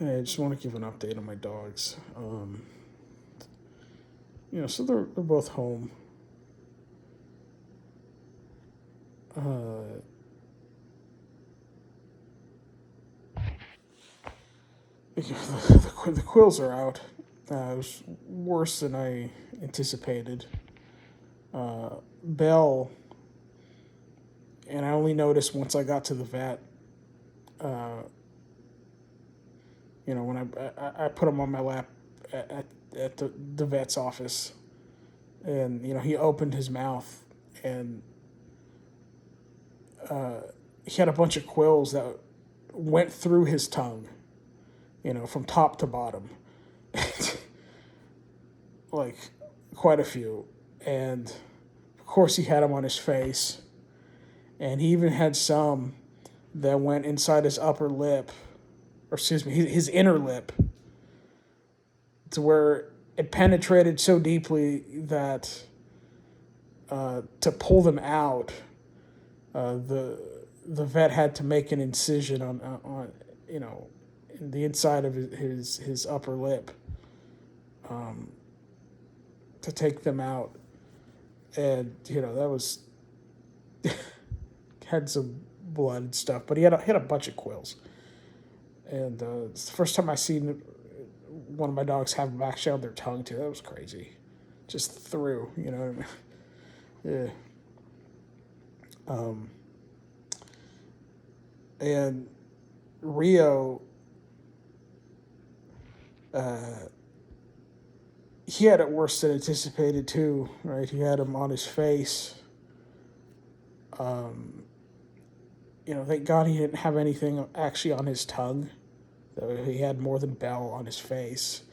I just want to give an update on my dogs. So they're both home. Uh, the quills are out. It was worse than I anticipated. Belle, and I only noticed once I got to the vet. Uh, when I put him on my lap at the vet's office, and he opened his mouth, and uh, he had a bunch of quills that went through his tongue, from top to bottom, like quite a few, and of course he had them on his face, and he even had some that went inside his upper lip, or excuse me, his inner lip, to where it penetrated so deeply that to pull them out, the vet had to make an incision on in the inside of his upper lip, um, to take them out, and that was had some blood and stuff, but he had a bunch of quills, and it's the first time I seen one of my dogs have them actually on their tongue too. That was crazy, just through, what I mean? Yeah. Um, and Rio, uh, he had it worse than anticipated too, right? He had him on his face. Um, Thank God he didn't have anything actually on his tongue. He had more than Bell on his face.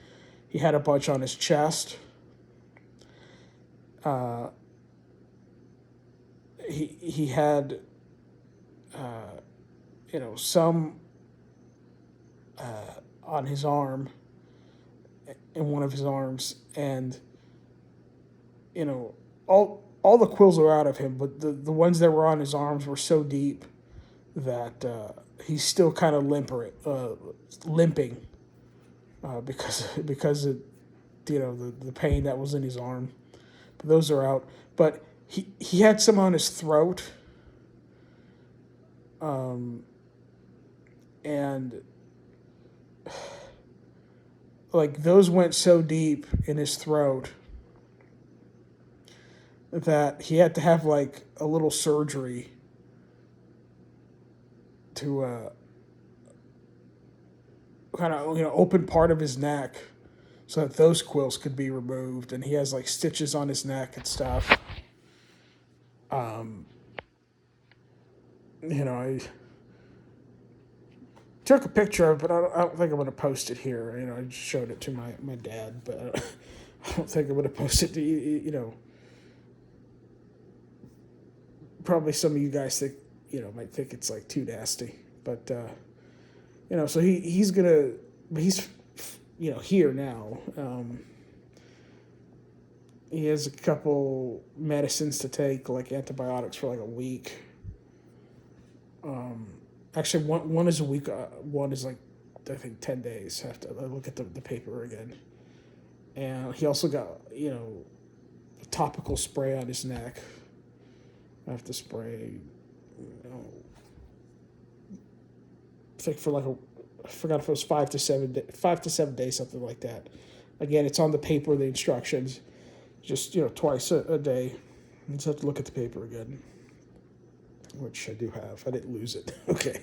He had a bunch on his chest. Uh, he had, some on his arm, in one of his arms, and all the quills are out of him, but the ones that were on his arms were so deep that he's still kind of limping, because of the pain that was in his arm. But those are out. But he had some on his throat, and like those went so deep in his throat that he had to have like a little surgery to kind of open part of his neck so that those quills could be removed, and he has like stitches on his neck and stuff. Um, I took a picture of it, but I don't think I'm going to post it here. I just showed it to my dad, but I don't think I'm going to post it to probably some of you guys think might think it's like too nasty, but so he's gonna, he's here now. He has a couple medicines to take, like antibiotics, for like a week. Actually, one is a week. One is like, I think, 10 days. I have to look at the paper again. And he also got a topical spray on his neck. I have to spray. I think for like I forgot if it was 5 to 7 days, something like that. Again, it's on the paper, the instructions. Just twice a day. I just have to look at the paper again, which I do have. I didn't lose it. Okay,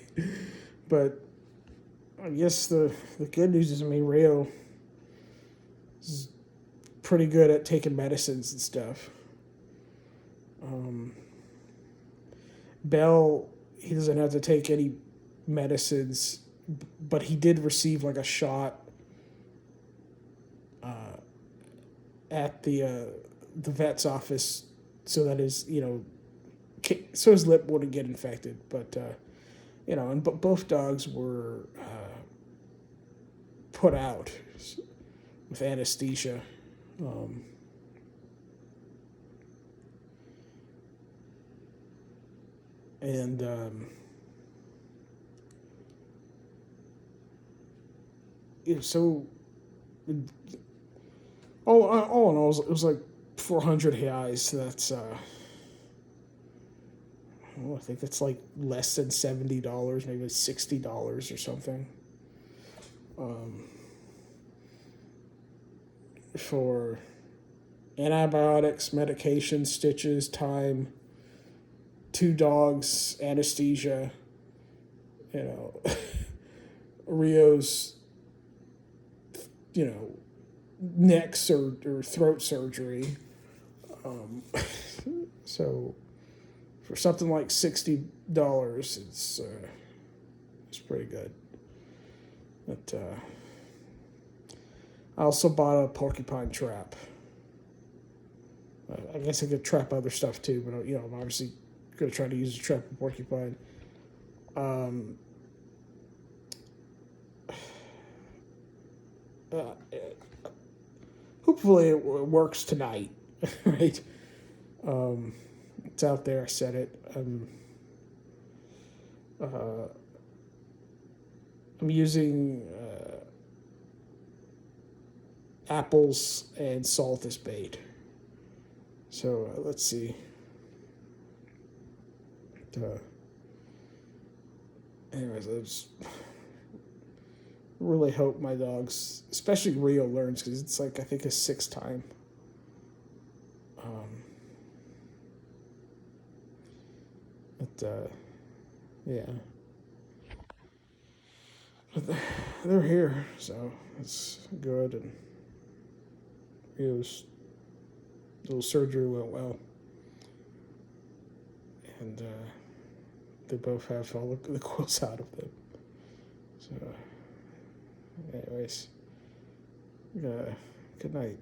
but I guess the good news is, Rio is pretty good at taking medicines and stuff. Bell, he doesn't have to take any medicines, but he did receive like a shot at the vet's office, so that so his lip wouldn't get infected. But and both dogs were put out with anesthesia. Um, and so all in all, it was like 400 reais. So that's I think that's like less than $70, maybe $60 or something. For antibiotics, medication, stitches, time, 2 dogs, anesthesia, you know, Rio's, neck or throat surgery. So for something like $60, it's pretty good. But I also bought a porcupine trap. I guess I could trap other stuff too, but I'm obviously gonna try to use a trap a porcupine. Um, uh, Hopefully it works tonight, right? It's out there. I said it. Uh, I'm using apples and salt as bait. So let's see. Anyways, I just really hope my dogs, especially Rio, learns because it's like I think his sixth time. But yeah, but they're here, so it's good. And Rio's little surgery went well, and they both have all the quills out of them. So, anyways, good night.